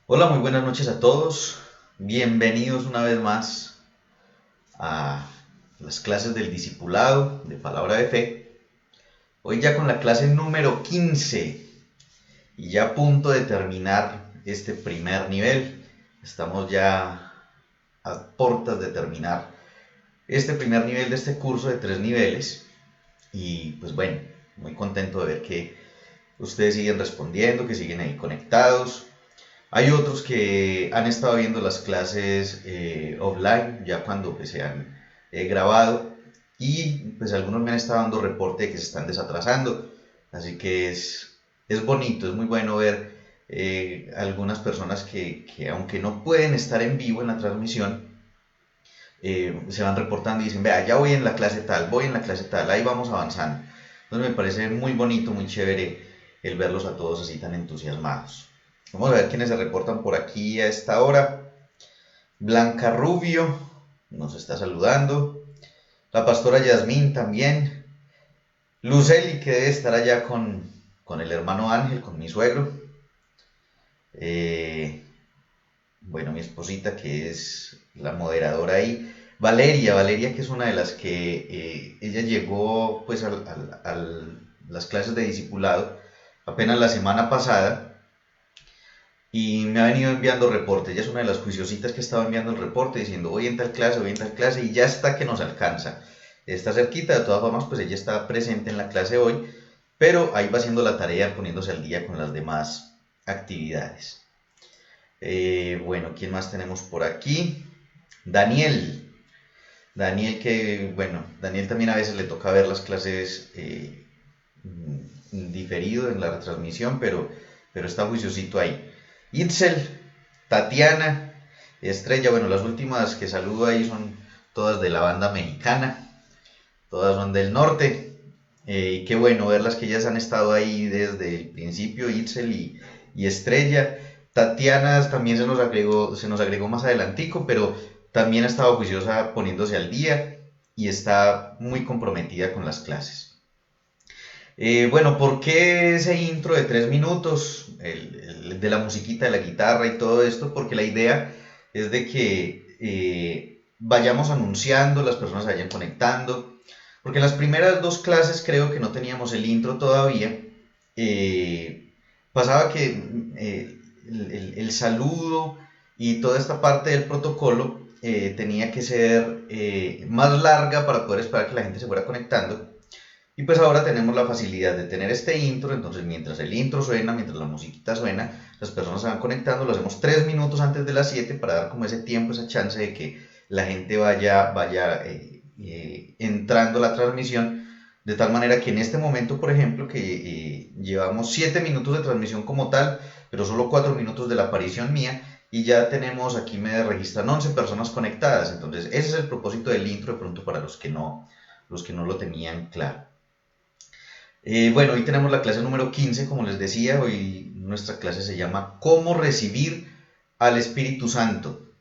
Hola, muy buenas noches a todos. Bienvenidos una vez más a las clases del discipulado de Palabra de Fe. Hoy ya con la clase número 15 y ya a punto de terminar este primer nivel. Estamos ya a puertas de terminar este primer nivel de este curso de 3 niveles. Y pues bueno, muy contento de ver que ustedes siguen respondiendo, que siguen ahí conectados. Hay otros que han estado viendo las clases offline, ya cuando pues, se han grabado, y pues algunos me han estado dando reporte de que se están desatrasando, así que es bonito, es muy bueno ver algunas personas que aunque no pueden estar en vivo en la transmisión, se van reportando y dicen, vea, ya voy en la clase tal, voy en la clase tal, ahí vamos avanzando. Entonces me parece muy bonito, muy chévere el verlos a todos así tan entusiasmados. Vamos a ver quiénes se reportan por aquí a esta hora. Blanca Rubio nos está saludando. La pastora Yasmín también. Luceli, que debe estar allá con el hermano Ángel, con mi suegro. Bueno, mi esposita, que es la moderadora ahí. Valeria, que es una de las que ella llegó pues a las clases de discipulado apenas la semana pasada. y me ha venido enviando reportes. Ella es una de las juiciositas que estaba enviando el reporte diciendo voy en tal clase, voy en tal clase, y ya está que nos alcanza. Está cerquita, de todas formas, pues ella está presente en la clase hoy, pero ahí va haciendo la tarea, poniéndose al día con las demás actividades. Bueno, ¿quién más tenemos por aquí? Daniel. Daniel que, bueno, Daniel también a veces le toca ver las clases diferido en la retransmisión, pero está juiciosito ahí. Itzel, Tatiana, Estrella, bueno, las últimas que saludo ahí son todas de la banda mexicana, todas son del norte. Y qué bueno verlas que ellas han estado ahí desde el principio, Itzel y Estrella. Tatiana también se nos agregó más adelantico, pero también ha estado juiciosa poniéndose al día y está muy comprometida con las clases. Bueno, ¿por qué ese intro de 3 minutos? El de la musiquita, de la guitarra y todo esto, porque la idea es de que vayamos anunciando, las personas vayan conectando, porque en las primeras 2 clases creo que no teníamos el intro todavía. Pasaba que el saludo y toda esta parte del protocolo tenía que ser más larga para poder esperar que la gente se fuera conectando. Y pues ahora tenemos la facilidad de tener este intro, entonces mientras el intro suena, mientras la musiquita suena, las personas se van conectando, lo hacemos 3 minutos antes de las 7 para dar como ese tiempo, esa chance de que la gente vaya entrando a la transmisión, de tal manera que en este momento, por ejemplo, que llevamos 7 minutos de transmisión como tal, pero solo 4 minutos de la aparición mía, y ya tenemos, aquí me registran 11 personas conectadas, entonces ese es el propósito del intro de pronto para los que no lo tenían claro. Bueno, hoy tenemos la clase número 15, como les decía, hoy nuestra clase se llama ¿Cómo recibir al Espíritu Santo?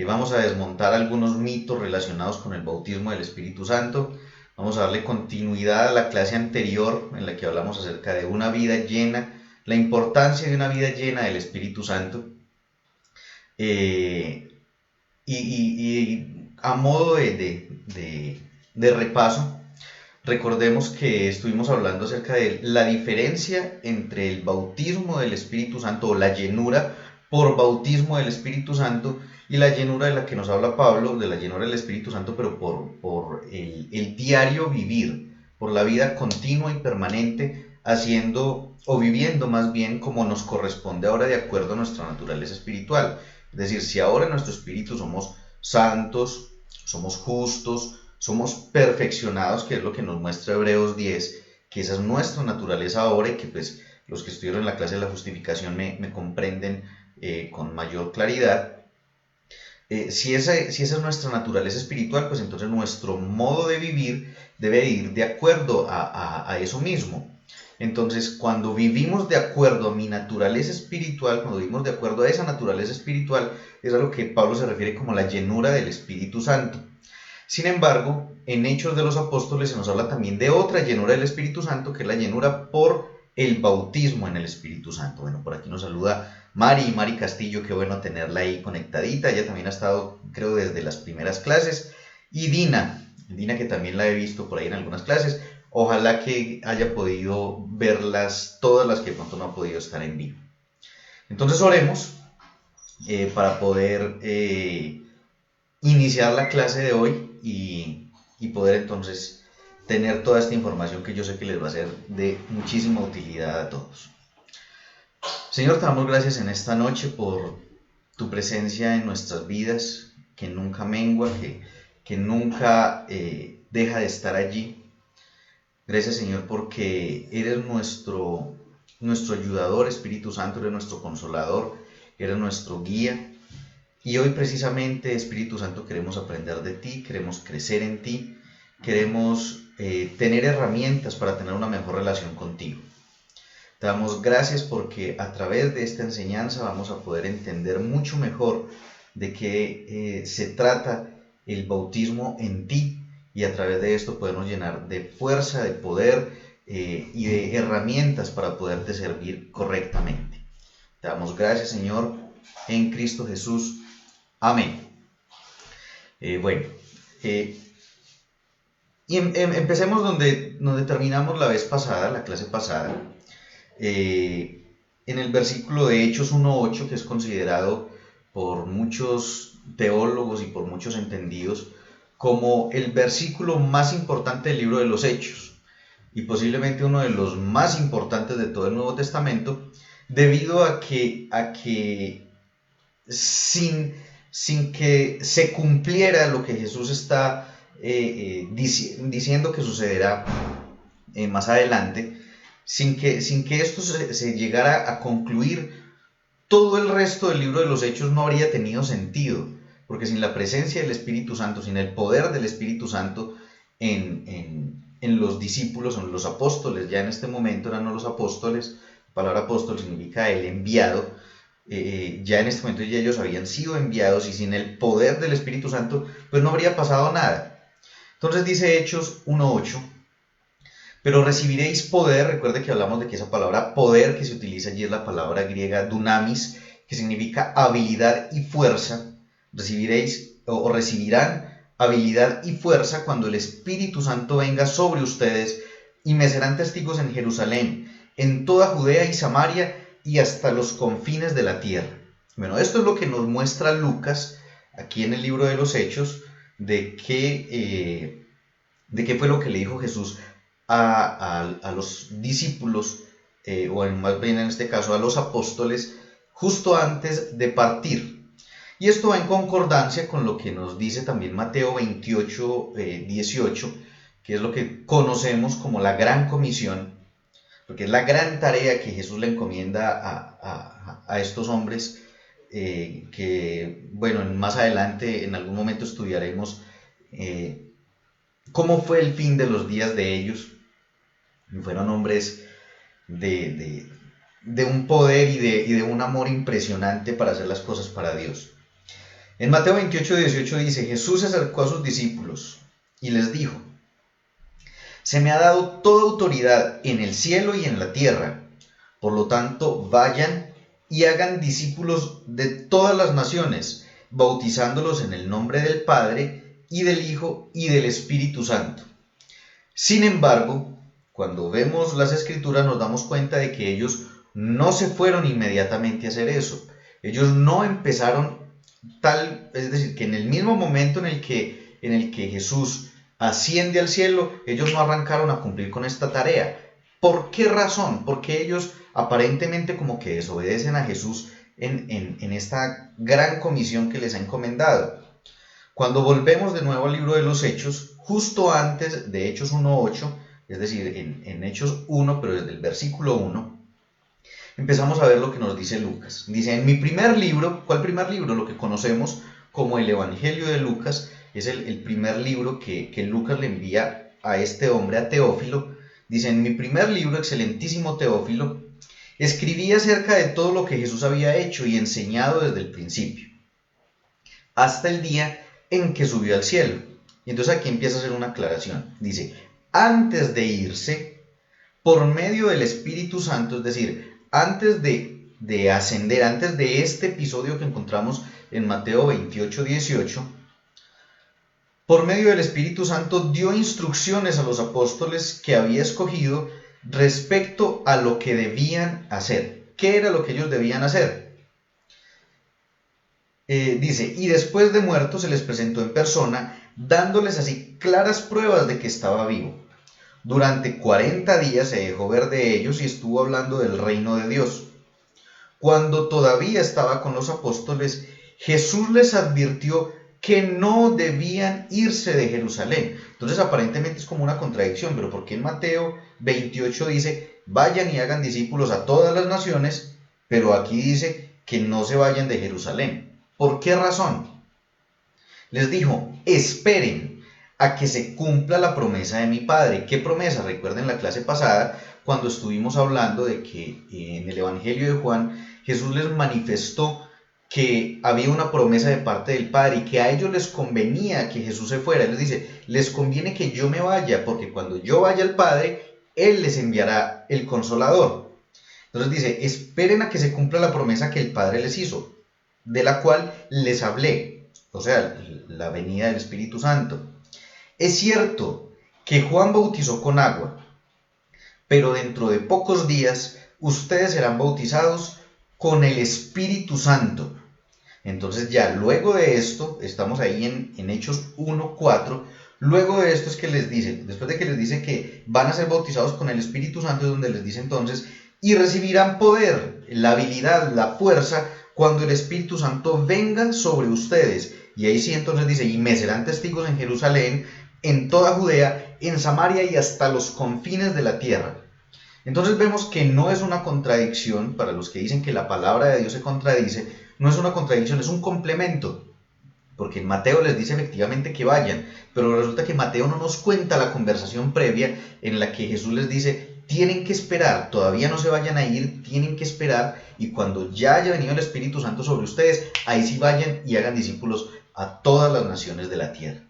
Vamos a desmontar algunos mitos relacionados con el bautismo del Espíritu Santo, vamos a darle continuidad a la clase anterior en la que hablamos acerca de una vida llena, la importancia de una vida llena del Espíritu Santo, y a modo de repaso, recordemos que estuvimos hablando acerca de la diferencia entre el bautismo del Espíritu Santo o la llenura por bautismo del Espíritu Santo y la llenura de la que nos habla Pablo, de la llenura del Espíritu Santo, pero por el diario vivir, por la vida continua y permanente, haciendo o viviendo más bien como nos corresponde ahora de acuerdo a nuestra naturaleza espiritual. Es decir, si ahora en nuestro espíritu somos santos, somos justos, somos perfeccionados, que es lo que nos muestra Hebreos 10, que esa es nuestra naturaleza ahora y que pues los que estuvieron en la clase de la justificación me comprenden con mayor claridad. Si esa es nuestra naturaleza espiritual, pues entonces nuestro modo de vivir debe ir de acuerdo a eso mismo. Entonces, cuando vivimos de acuerdo a mi naturaleza espiritual, cuando vivimos de acuerdo a esa naturaleza espiritual, es a lo que Pablo se refiere como la llenura del Espíritu Santo. Sin embargo, en Hechos de los Apóstoles se nos habla también de otra llenura del Espíritu Santo, que es la llenura por el bautismo en el Espíritu Santo. Bueno, por aquí nos saluda Mari Castillo, qué bueno tenerla ahí conectadita. Ella también ha estado, creo, desde las primeras clases. Y Dina que también la he visto por ahí en algunas clases. Ojalá que haya podido verlas, todas las que de pronto no ha podido estar en vivo. Entonces oremos para poder iniciar la clase de hoy y poder entonces tener toda esta información que yo sé que les va a ser de muchísima utilidad a todos. Señor, te damos gracias en esta noche por tu presencia en nuestras vidas, que nunca mengua, que nunca deja de estar allí. Gracias, Señor, porque eres nuestro ayudador, Espíritu Santo, eres nuestro consolador, eres nuestro guía. Y hoy precisamente, Espíritu Santo, queremos aprender de ti, queremos crecer en ti, queremos tener herramientas para tener una mejor relación contigo. Te damos gracias porque a través de esta enseñanza vamos a poder entender mucho mejor de qué se trata el bautismo en ti, y a través de esto podemos llenar de fuerza, de poder y de herramientas para poderte servir correctamente. Te damos gracias, Señor, en Cristo Jesús. Amén. Y empecemos donde terminamos la vez pasada, la clase pasada. en el versículo de Hechos 1:8, que es considerado por muchos teólogos y por muchos entendidos como el versículo más importante del libro de los Hechos y posiblemente uno de los más importantes de todo el Nuevo Testamento, debido a que sin que se cumpliera lo que Jesús está diciendo que sucederá más adelante, sin que esto se llegara a concluir, todo el resto del libro de los Hechos no habría tenido sentido, porque sin la presencia del Espíritu Santo, sin el poder del Espíritu Santo en los discípulos, en los apóstoles, ya en este momento eran los apóstoles, la palabra apóstol significa el enviado, ya en este momento ya ellos habían sido enviados, y sin el poder del Espíritu Santo pues no habría pasado nada. Entonces dice Hechos 1:8, pero recibiréis poder. Recuerde que hablamos de que esa palabra poder que se utiliza allí es la palabra griega dunamis, que significa habilidad y fuerza. Recibiréis o recibirán habilidad y fuerza cuando el Espíritu Santo venga sobre ustedes, y me serán testigos en Jerusalén, en toda Judea y Samaria y hasta los confines de la tierra. Bueno, esto es lo que nos muestra Lucas aquí en el libro de los Hechos, de qué fue lo que le dijo Jesús a los discípulos, o más bien en este caso a los apóstoles, justo antes de partir. Y esto va en concordancia con lo que nos dice también Mateo 28:18, que es lo que conocemos como la Gran Comisión, porque es la gran tarea que Jesús le encomienda a estos hombres, que, bueno, más adelante en algún momento estudiaremos cómo fue el fin de los días de ellos. Fueron hombres de un poder y de un amor impresionante para hacer las cosas para Dios. En Mateo 28:18 dice: Jesús se acercó a sus discípulos y les dijo: se me ha dado toda autoridad en el cielo y en la tierra, por lo tanto vayan y hagan discípulos de todas las naciones, bautizándolos en el nombre del Padre y del Hijo y del Espíritu Santo. Sin embargo, cuando vemos las Escrituras nos damos cuenta de que ellos no se fueron inmediatamente a hacer eso. Ellos no empezaron es decir, que en el mismo momento en el que Jesús asciende al cielo, ellos no arrancaron a cumplir con esta tarea. ¿Por qué razón? Porque ellos aparentemente como que desobedecen a Jesús en esta gran comisión que les ha encomendado. Cuando volvemos de nuevo al libro de los Hechos, justo antes de Hechos 1:8, es decir, en Hechos 1, pero desde el versículo 1, empezamos a ver lo que nos dice Lucas. Dice, en mi primer libro, ¿cuál primer libro? Lo que conocemos como el Evangelio de Lucas, es el primer libro que Lucas le envía a este hombre, a Teófilo. Dice, en mi primer libro, excelentísimo Teófilo, escribí acerca de todo lo que Jesús había hecho y enseñado desde el principio, hasta el día en que subió al cielo. Y entonces aquí empieza a hacer una aclaración. Dice, antes de irse, por medio del Espíritu Santo, es decir, antes de ascender, antes de este episodio que encontramos en Mateo 28:18, por medio del Espíritu Santo dio instrucciones a los apóstoles que había escogido respecto a lo que debían hacer. ¿Qué era lo que ellos debían hacer? Dice, y después de muerto se les presentó en persona, dándoles así claras pruebas de que estaba vivo. Durante 40 días se dejó ver de ellos y estuvo hablando del reino de Dios. Cuando todavía estaba con los apóstoles, Jesús les advirtió que no debían irse de Jerusalén. Entonces aparentemente es como una contradicción, pero ¿por qué en Mateo 28 dice, vayan y hagan discípulos a todas las naciones, pero aquí dice que no se vayan de Jerusalén? ¿Por qué razón? Les dijo, esperen a que se cumpla la promesa de mi Padre. ¿Qué promesa? Recuerden la clase pasada cuando estuvimos hablando de que en el Evangelio de Juan Jesús les manifestó que había una promesa de parte del Padre y que a ellos les convenía que Jesús se fuera. Él les dice, les conviene que yo me vaya, porque cuando yo vaya al Padre, Él les enviará el Consolador. Entonces dice, esperen a que se cumpla la promesa que el Padre les hizo, de la cual les hablé, o sea, la venida del Espíritu Santo. Es cierto que Juan bautizó con agua, pero dentro de pocos días ustedes serán bautizados con el Espíritu Santo. Entonces ya luego de esto, estamos ahí en Hechos 1:4, luego de esto es que les dice, después de que les dice que van a ser bautizados con el Espíritu Santo, es donde les dice entonces, y recibirán poder, la habilidad, la fuerza, cuando el Espíritu Santo venga sobre ustedes. Y ahí sí entonces dice, y me serán testigos en Jerusalén, en toda Judea, en Samaria y hasta los confines de la tierra. Entonces vemos que no es una contradicción, para los que dicen que la palabra de Dios se contradice, no es una contradicción, es un complemento. Porque en Mateo les dice efectivamente que vayan, pero resulta que Mateo no nos cuenta la conversación previa en la que Jesús les dice, tienen que esperar, todavía no se vayan a ir, tienen que esperar, y cuando ya haya venido el Espíritu Santo sobre ustedes, ahí sí vayan y hagan discípulos a todas las naciones de la tierra.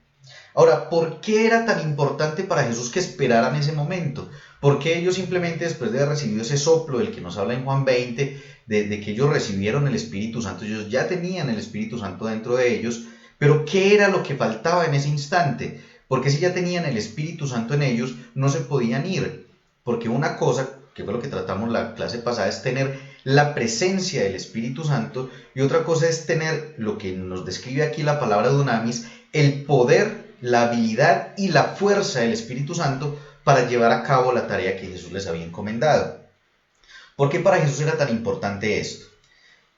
Ahora, ¿por qué era tan importante para Jesús que esperaran ese momento? ¿Por qué ellos simplemente después de haber recibido ese soplo del que nos habla en Juan 20, de que ellos recibieron el Espíritu Santo, ellos ya tenían el Espíritu Santo dentro de ellos, pero qué era lo que faltaba en ese instante? Porque si ya tenían el Espíritu Santo en ellos, no se podían ir. Porque una cosa, que fue lo que tratamos la clase pasada, es tener la presencia del Espíritu Santo, y otra cosa es tener lo que nos describe aquí la palabra dunamis, el poder, la habilidad y la fuerza del Espíritu Santo para llevar a cabo la tarea que Jesús les había encomendado. ¿Por qué para Jesús era tan importante esto?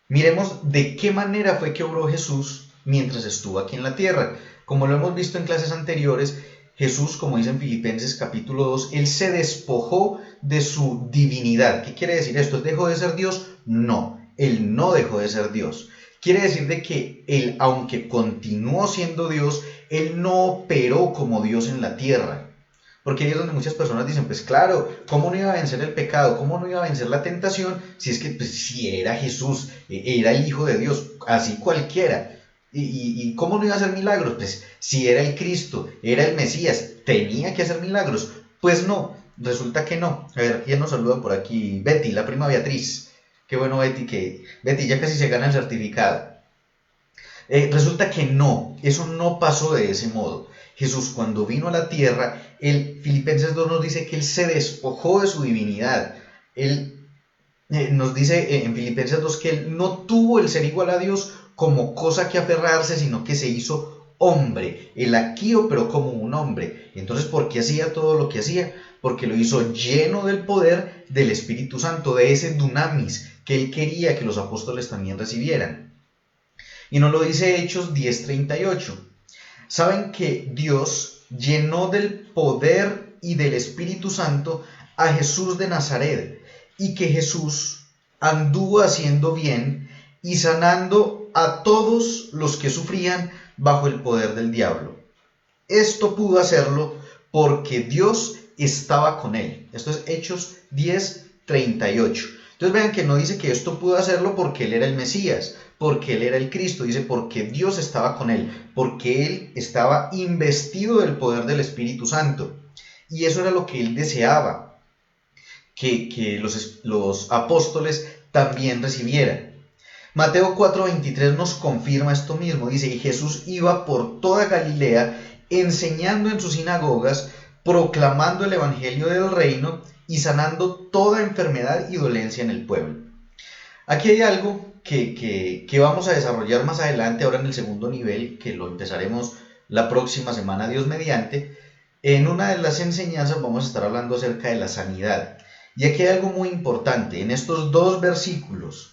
Miremos de qué manera fue que obró Jesús mientras estuvo aquí en la tierra. Como lo hemos visto en clases anteriores, Jesús, como dice en Filipenses capítulo 2, Él se despojó de su divinidad. ¿Qué quiere decir esto? ¿Dejó de ser Dios? No, Él no dejó de ser Dios. Quiere decir de que Él, aunque continuó siendo Dios, Él no operó como Dios en la tierra. Porque ahí es donde muchas personas dicen, pues claro, ¿cómo no iba a vencer el pecado? ¿Cómo no iba a vencer la tentación? Si es que pues, si era Jesús, era el Hijo de Dios, así cualquiera. ¿Y cómo no iba a hacer milagros? Pues si era el Cristo, era el Mesías, tenía que hacer milagros. Pues no, resulta que no. A ver, ¿quién nos saluda por aquí? Betty, la prima Beatriz. Qué bueno, Betty, que Betty ya casi se gana el certificado. Resulta que no, eso no pasó de ese modo. Jesús, cuando vino a la tierra, Filipenses 2 nos dice que Él se despojó de su divinidad. Él nos dice en Filipenses 2 que Él no tuvo el ser igual a Dios como cosa que aferrarse, sino que se hizo hombre. Él aquí operó como un hombre. Entonces, ¿por qué hacía todo lo que hacía? Porque lo hizo lleno del poder del Espíritu Santo, de ese dunamis que Él quería que los apóstoles también recibieran. Y nos lo dice Hechos 10:38. Saben que Dios llenó del poder y del Espíritu Santo a Jesús de Nazaret, y que Jesús anduvo haciendo bien y sanando a todos los que sufrían bajo el poder del diablo. Esto pudo hacerlo porque Dios estaba con él. Esto es Hechos 10:38. Entonces vean que no dice que esto pudo hacerlo porque él era el Mesías, porque él era el Cristo, dice porque Dios estaba con él, porque él estaba investido del poder del Espíritu Santo. Y eso era lo que él deseaba, que los apóstoles también recibieran. Mateo 4:23 nos confirma esto mismo, dice, y Jesús iba por toda Galilea, enseñando en sus sinagogas, proclamando el evangelio del reino y sanando toda enfermedad y dolencia en el pueblo. Aquí hay algo que vamos a desarrollar más adelante, ahora en el segundo nivel, que lo empezaremos la próxima semana, Dios mediante. En una de las enseñanzas vamos a estar hablando acerca de la sanidad. Y aquí hay algo muy importante en estos dos versículos,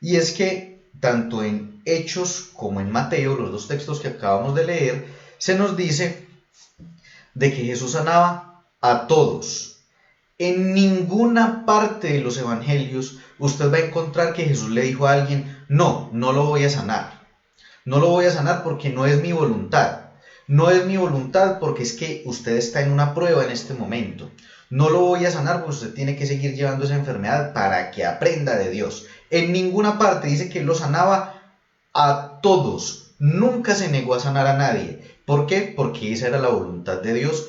y es que tanto en Hechos como en Mateo, los dos textos que acabamos de leer, se nos dice de que Jesús sanaba a todos. En ninguna parte de los evangelios usted va a encontrar que Jesús le dijo a alguien, no lo voy a sanar. No lo voy a sanar porque no es mi voluntad. No es mi voluntad porque es que usted está en una prueba en este momento. No lo voy a sanar porque usted tiene que seguir llevando esa enfermedad para que aprenda de Dios. En ninguna parte dice que Él lo sanaba a todos. Nunca se negó a sanar a nadie. ¿Por qué? Porque esa era la voluntad de Dios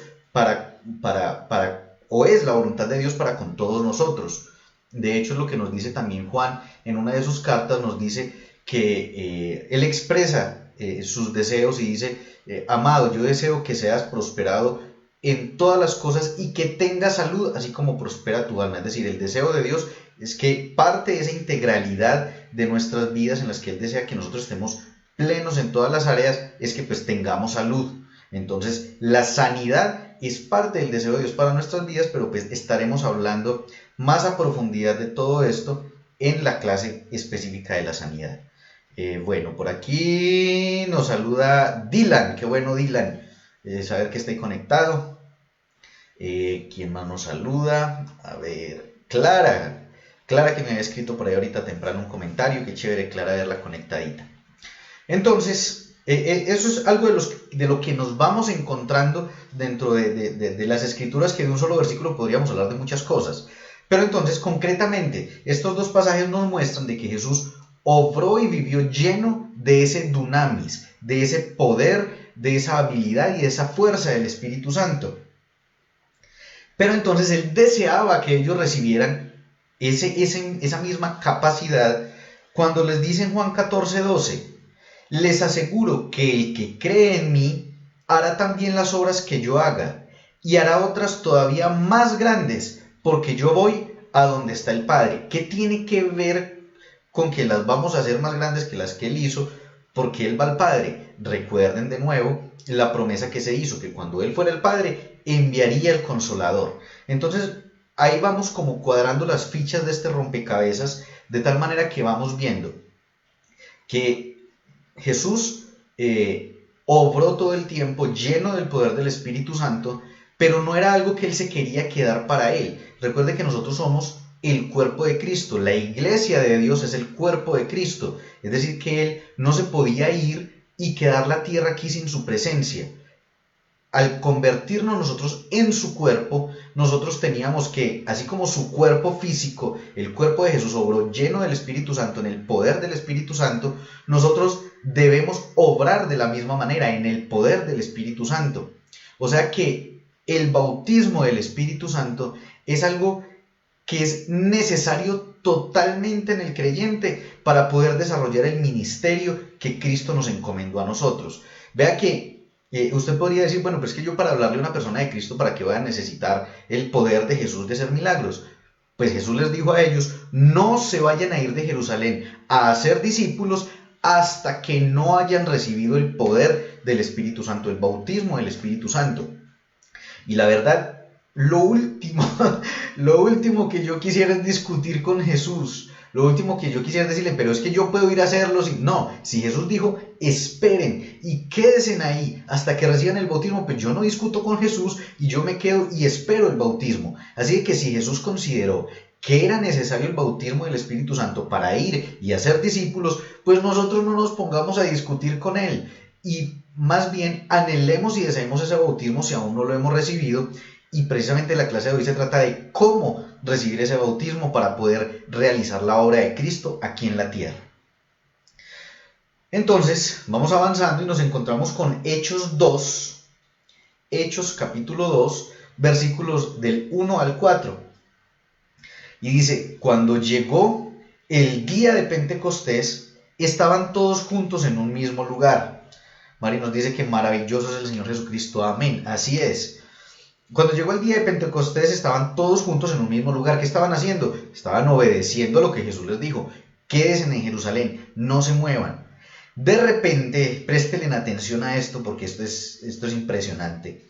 o es la voluntad de Dios para con todos nosotros. De hecho, es lo que nos dice también Juan en una de sus cartas, nos dice que él expresa sus deseos y dice, amado, yo deseo que seas prosperado en todas las cosas y que tengas salud, así como prospera tu alma. Es decir, el deseo de Dios es que parte de esa integralidad de nuestras vidas en las que Él desea que nosotros estemos plenos en todas las áreas es que pues tengamos salud. Entonces la sanidad es parte del deseo de Dios para nuestras vidas, pero pues estaremos hablando más a profundidad de todo esto en la clase específica de la sanidad. Bueno, por aquí nos saluda Dylan, qué bueno Dylan, saber que está ahí conectado. ¿Quién más nos saluda? A ver, Clara que me había escrito por ahí ahorita temprano un comentario, qué chévere Clara verla conectadita. Entonces, eso es algo de lo que nos vamos encontrando dentro de las escrituras, que de un solo versículo podríamos hablar de muchas cosas. Pero entonces, concretamente, estos dos pasajes nos muestran de que Jesús obró y vivió lleno de ese dunamis, de ese poder, de esa habilidad y de esa fuerza del Espíritu Santo. Pero entonces Él deseaba que ellos recibieran esa misma capacidad cuando les dice en Juan 14:12, les aseguro que el que cree en mí hará también las obras que yo haga y hará otras todavía más grandes, porque yo voy a donde está el Padre. ¿Qué tiene que ver con que las vamos a hacer más grandes que las que Él hizo? Porque Él va al Padre. Recuerden de nuevo la promesa que se hizo, que cuando Él fuera el Padre enviaría el Consolador. Entonces ahí vamos como cuadrando las fichas de este rompecabezas, de tal manera que vamos viendo que Jesús obró todo el tiempo lleno del poder del Espíritu Santo, pero no era algo que Él se quería quedar para Él. Recuerde que nosotros somos el cuerpo de Cristo, la iglesia de Dios es el cuerpo de Cristo, es decir, que Él no se podía ir y quedar la tierra aquí sin su presencia. Al convertirnos nosotros en su cuerpo, nosotros teníamos que, así como su cuerpo físico, el cuerpo de Jesús obró lleno del Espíritu Santo, en el poder del Espíritu Santo, nosotros debemos obrar de la misma manera, en el poder del Espíritu Santo. O sea que el bautismo del Espíritu Santo es algo que es necesario totalmente en el creyente para poder desarrollar el ministerio que Cristo nos encomendó a nosotros. Vea que usted podría decir, bueno, pues es que yo para hablarle a una persona de Cristo, ¿para qué voy a necesitar el poder de Jesús de hacer milagros? Pues Jesús les dijo a ellos, no se vayan a ir de Jerusalén a hacer discípulos hasta que no hayan recibido el poder del Espíritu Santo, el bautismo del Espíritu Santo. Y la verdad, lo último que yo quisiera es discutir con Jesús. Lo último que yo quisiera decirle, pero es que yo puedo ir a hacerlo. No, si Jesús dijo, esperen y quédense ahí hasta que reciban el bautismo, pues yo no discuto con Jesús y yo me quedo y espero el bautismo. Así que si Jesús consideró que era necesario el bautismo del Espíritu Santo para ir y hacer discípulos, pues nosotros no nos pongamos a discutir con Él y más bien anhelemos y deseemos ese bautismo si aún no lo hemos recibido. Y precisamente la clase de hoy se trata de cómo recibir ese bautismo para poder realizar la obra de Cristo aquí en la tierra. Entonces, vamos avanzando y nos encontramos con Hechos 2, Hechos capítulo 2, versículos del 1 al 4. Y dice, cuando llegó el día de Pentecostés, estaban todos juntos en un mismo lugar. Mari nos dice que maravilloso es el Señor Jesucristo, amén, así es. Cuando llegó el día de Pentecostés estaban todos juntos en un mismo lugar. ¿Qué estaban haciendo? Estaban obedeciendo lo que Jesús les dijo. Quédense en Jerusalén, no se muevan. De repente, préstenle atención a esto porque esto es impresionante.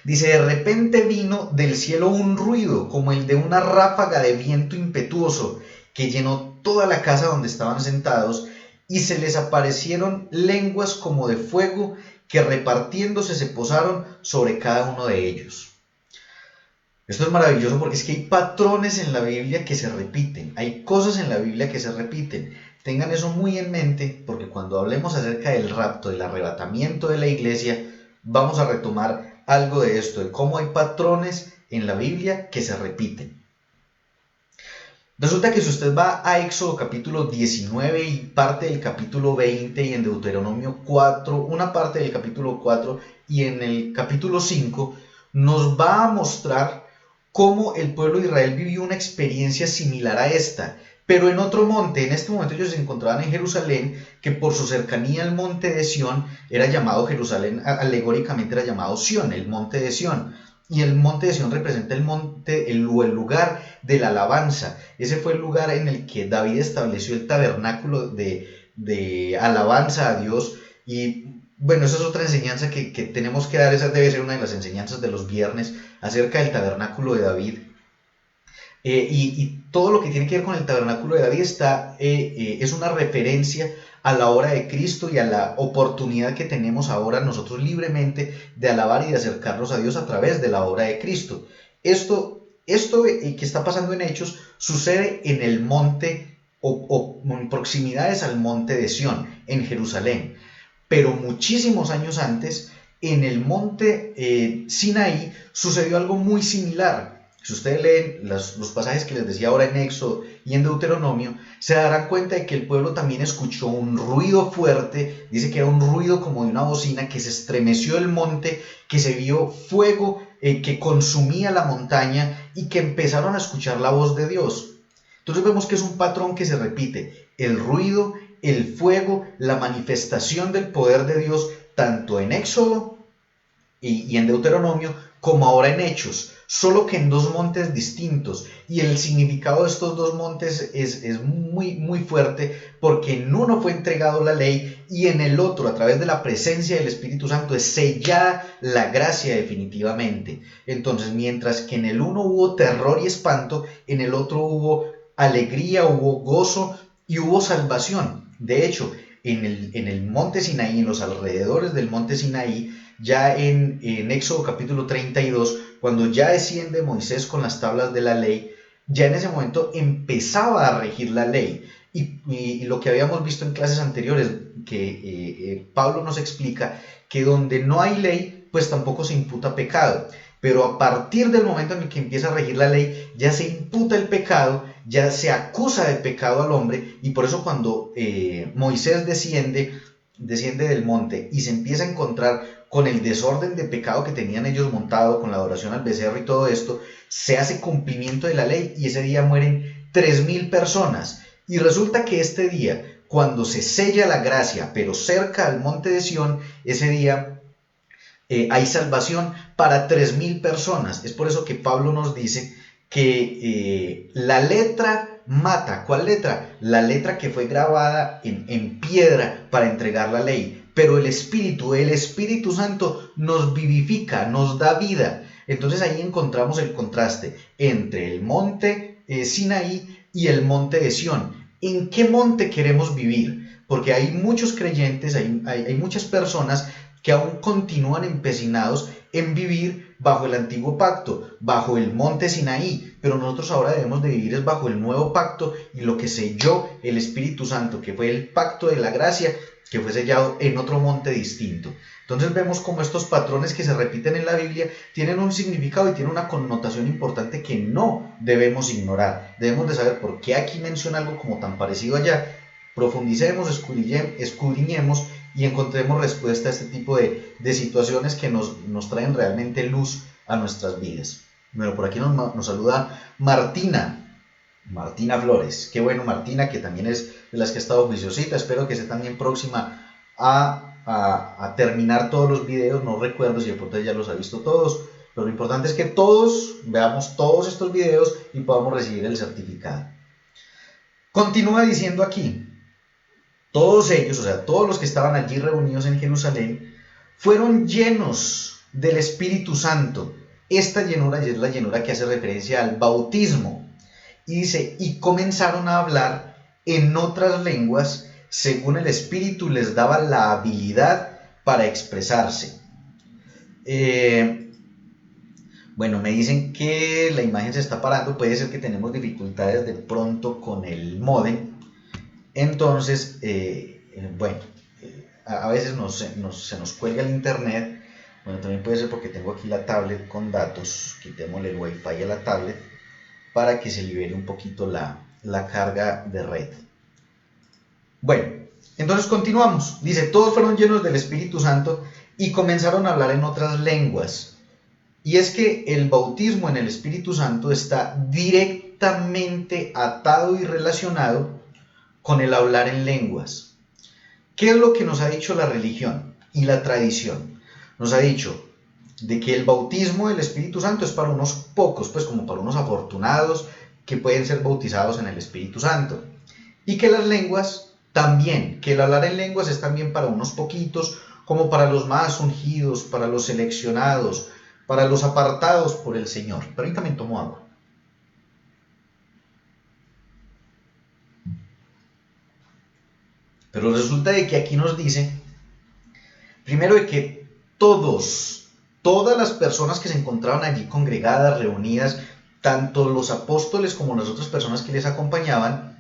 Dice, de repente vino del cielo un ruido como el de una ráfaga de viento impetuoso que llenó toda la casa donde estaban sentados y se les aparecieron lenguas como de fuego que repartiéndose se posaron sobre cada uno de ellos. Esto es maravilloso porque es que hay patrones en la Biblia que se repiten, hay cosas en la Biblia que se repiten. Tengan eso muy en mente porque cuando hablemos acerca del rapto, del arrebatamiento de la iglesia, vamos a retomar algo de esto, de cómo hay patrones en la Biblia que se repiten. Resulta que si usted va a Éxodo capítulo 19 y parte del capítulo 20 y en Deuteronomio 4, una parte del capítulo 4 y en el capítulo 5, nos va a mostrar cómo el pueblo de Israel vivió una experiencia similar a esta, pero en otro monte. En este momento ellos se encontraban en Jerusalén, que por su cercanía al monte de Sión era llamado Jerusalén, alegóricamente era llamado Sión, el monte de Sión. y el monte de Sión representa el lugar de la alabanza. Ese fue el lugar en el que David estableció el tabernáculo de alabanza a Dios. Y bueno, esa es otra enseñanza que tenemos que dar. Esa debe ser una de las enseñanzas de los viernes acerca del tabernáculo de David. Y todo lo que tiene que ver con el tabernáculo de David es una referencia a la obra de Cristo y a la oportunidad que tenemos ahora nosotros libremente de alabar y de acercarnos a Dios a través de la obra de Cristo. Esto que está pasando en Hechos sucede en el monte o en proximidades al monte de Sión, en Jerusalén. Pero muchísimos años antes, en el monte Sinaí, sucedió algo muy similar. Si ustedes leen los pasajes que les decía ahora en Éxodo y en Deuteronomio, se darán cuenta de que el pueblo también escuchó un ruido fuerte. Dice que era un ruido como de una bocina, que se estremeció el monte, que se vio fuego que consumía la montaña y que empezaron a escuchar la voz de Dios. Entonces vemos que es un patrón que se repite: el ruido, el fuego, la manifestación del poder de Dios, tanto en Éxodo y en Deuteronomio, como ahora en Hechos, solo que en dos montes distintos. Y el significado de estos dos montes es muy, muy fuerte, porque en uno fue entregado la ley y en el otro, a través de la presencia del Espíritu Santo, es sellada la gracia definitivamente. Entonces, mientras que en el uno hubo terror y espanto, en el otro hubo alegría, hubo gozo y hubo salvación. De hecho, en el monte Sinaí, en los alrededores del monte Sinaí, ya en Éxodo capítulo 32, cuando ya desciende Moisés con las tablas de la ley, ya en ese momento empezaba a regir la ley. Y lo que habíamos visto en clases anteriores, que Pablo nos explica que donde no hay ley, pues tampoco se imputa pecado. Pero a partir del momento en el que empieza a regir la ley, ya se imputa el pecado, ya se acusa de pecado al hombre. Y por eso cuando Moisés desciende del monte y se empieza a encontrar con el desorden de pecado que tenían ellos montado, con la adoración al becerro y todo esto, se hace cumplimiento de la ley y ese día mueren 3,000 personas. Y resulta que este día, cuando se sella la gracia, pero cerca al monte de Sión, ese día hay salvación para 3,000 personas. Es por eso que Pablo nos dice que la letra mata. ¿Cuál letra? La letra que fue grabada en piedra para entregar la ley. Pero el Espíritu Santo nos vivifica, nos da vida. Entonces ahí encontramos el contraste entre el monte Sinaí y el monte de Sión. ¿En qué monte queremos vivir? Porque hay muchos creyentes, hay muchas personas que aún continúan empecinados en vivir bajo el antiguo pacto, bajo el monte Sinaí, pero nosotros ahora debemos de vivir es bajo el nuevo pacto y lo que selló el Espíritu Santo, que fue el pacto de la gracia, que fue sellado en otro monte distinto. Entonces vemos como estos patrones que se repiten en la Biblia tienen un significado y tienen una connotación importante que no debemos ignorar. Debemos de saber por qué aquí menciona algo como tan parecido allá. Profundicemos, escudriñemos y encontremos respuesta a este tipo de situaciones que nos traen realmente luz a nuestras vidas. Bueno, por aquí nos saluda Martina Flores. Qué bueno, Martina, que también es de las que ha estado juiciosita. Espero que esté también próxima a terminar todos los videos. No recuerdo si de pronto ya los ha visto todos, pero lo importante es que todos veamos todos estos videos y podamos recibir el certificado. Continúa diciendo aquí: todos ellos, o sea, todos los que estaban allí reunidos en Jerusalén, fueron llenos del Espíritu Santo. Esta llenura es la llenura que hace referencia al bautismo. Y dice, y comenzaron a hablar en otras lenguas, según el Espíritu les daba la habilidad para expresarse. Bueno, me dicen que la imagen se está parando, puede ser que tenemos dificultades de pronto con el módem. Entonces, bueno, a veces se nos cuelga el internet. Bueno, también puede ser porque tengo aquí la tablet con datos. Quitémosle el wifi a la tablet para que se libere un poquito la carga de red. Bueno, entonces continuamos. Dice, todos fueron llenos del Espíritu Santo y comenzaron a hablar en otras lenguas. Y es que el bautismo en el Espíritu Santo está directamente atado y relacionado con el hablar en lenguas. ¿Qué es lo que nos ha dicho la religión y la tradición? Nos ha dicho, de que el bautismo del Espíritu Santo es para unos pocos, pues como para unos afortunados que pueden ser bautizados en el Espíritu Santo. Y que las lenguas también, que el hablar en lenguas es también para unos poquitos, como para los más ungidos, para los seleccionados, para los apartados por el Señor. Pero ahí también tomo agua. Pero resulta de que aquí nos dice, primero de que todas las personas que se encontraban allí congregadas, reunidas, tanto los apóstoles como las otras personas que les acompañaban,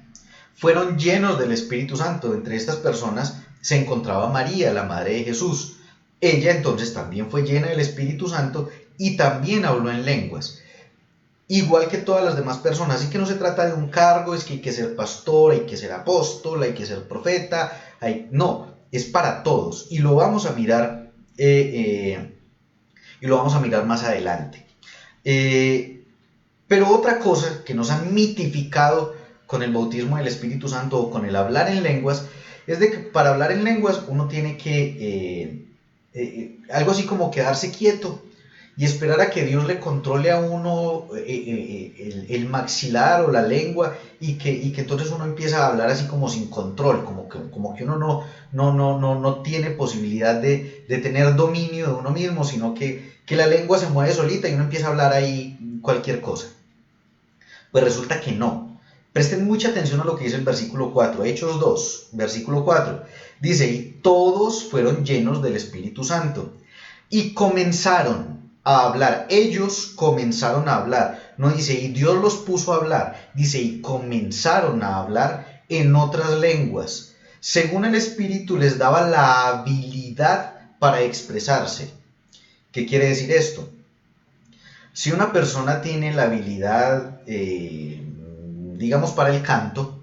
fueron llenos del Espíritu Santo. Entre estas personas se encontraba María, la madre de Jesús. Ella entonces también fue llena del Espíritu Santo y también habló en lenguas, igual que todas las demás personas. Así que no se trata de un cargo, es que hay que ser pastor, hay que ser apóstol, hay que ser profeta, no, es para todos, y lo vamos a mirar más adelante. Pero otra cosa que nos han mitificado con el bautismo del Espíritu Santo o con el hablar en lenguas, es de que para hablar en lenguas uno tiene que, algo así como quedarse quieto y esperar a que Dios le controle a uno el maxilar o la lengua, y que entonces uno empieza a hablar así como sin control, como que uno no tiene posibilidad de tener dominio de uno mismo, sino que la lengua se mueve solita y uno empieza a hablar ahí cualquier cosa. Pues resulta que no. Presten mucha atención a lo que dice el versículo 4, Hechos 2, versículo 4. Dice, y todos fueron llenos del Espíritu Santo y comenzaron a hablar. Ellos comenzaron a hablar. No dice, y Dios los puso a hablar. Dice, y comenzaron a hablar en otras lenguas, según el Espíritu les daba la habilidad para expresarse. ¿Qué quiere decir esto? Si una persona tiene la habilidad, digamos, para el canto,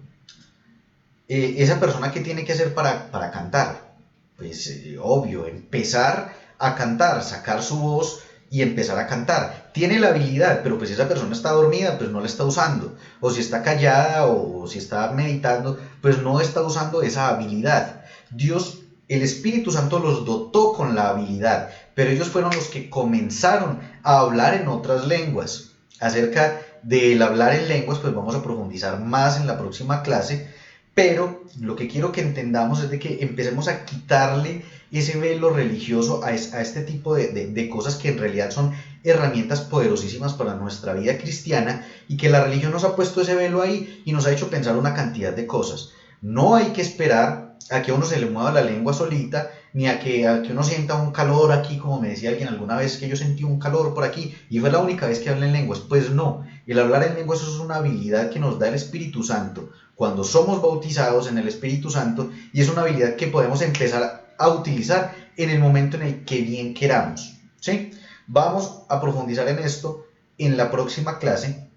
esa persona, ¿qué tiene que hacer para cantar? Pues obvio, empezar a cantar, sacar su voz y empezar a cantar. Tiene la habilidad, pero pues si esa persona está dormida, pues no la está usando. O si está callada o si está meditando, pues no está usando esa habilidad. Dios, el Espíritu Santo los dotó con la habilidad, pero ellos fueron los que comenzaron a hablar en otras lenguas. Acerca del hablar en lenguas, pues vamos a profundizar más en la próxima clase, pero lo que quiero que entendamos es de que empecemos a quitarle ese velo religioso a este tipo de cosas que en realidad son herramientas poderosísimas para nuestra vida cristiana, y que la religión nos ha puesto ese velo ahí y nos ha hecho pensar una cantidad de cosas. No hay que esperar a que a uno se le mueva la lengua solita, ni a que uno sienta un calor aquí, como me decía alguien alguna vez, que yo sentí un calor por aquí y fue la única vez que hablé en lenguas. Pues no, el hablar en lenguas es una habilidad que nos da el Espíritu Santo cuando somos bautizados en el Espíritu Santo, y es una habilidad que podemos empezar a utilizar en el momento en el que bien queramos, ¿sí? Vamos a profundizar en esto en la próxima clase,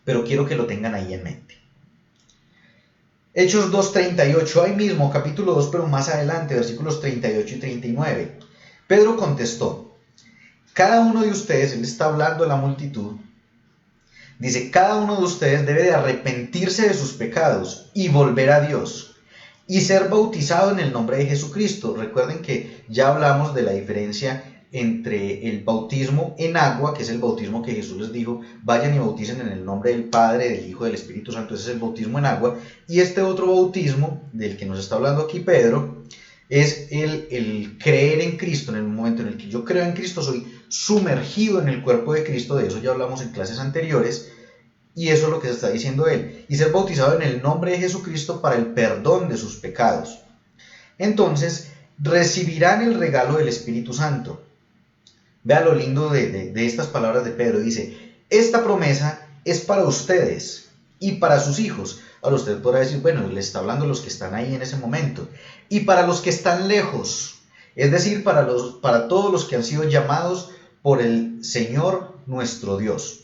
pero quiero que lo tengan ahí en mente. Hechos 2:38, ahí mismo, capítulo 2, pero más adelante, versículos 38 y 39. Pedro contestó, cada uno de ustedes, él está hablando a la multitud, dice, cada uno de ustedes debe de arrepentirse de sus pecados y volver a Dios y ser bautizado en el nombre de Jesucristo. Recuerden que ya hablamos de la diferencia entre el bautismo en agua, que es el bautismo que Jesús les dijo, vayan y bauticen en el nombre del Padre, del Hijo y del Espíritu Santo. Ese es el bautismo en agua. Y este otro bautismo del que nos está hablando aquí Pedro es el creer en Cristo. En el momento en el que yo creo en Cristo, soy sumergido en el cuerpo de Cristo. De eso ya hablamos en clases anteriores, y eso es lo que se está diciendo él, y ser bautizado en el nombre de Jesucristo para el perdón de sus pecados. Entonces recibirán el regalo del Espíritu Santo. Vea lo lindo de estas palabras de Pedro. Dice, esta promesa es para ustedes y para sus hijos. Ahora usted podrá decir, bueno, le está hablando a los que están ahí en ese momento, y para los que están lejos, es decir, para todos los que han sido llamados por el Señor nuestro Dios.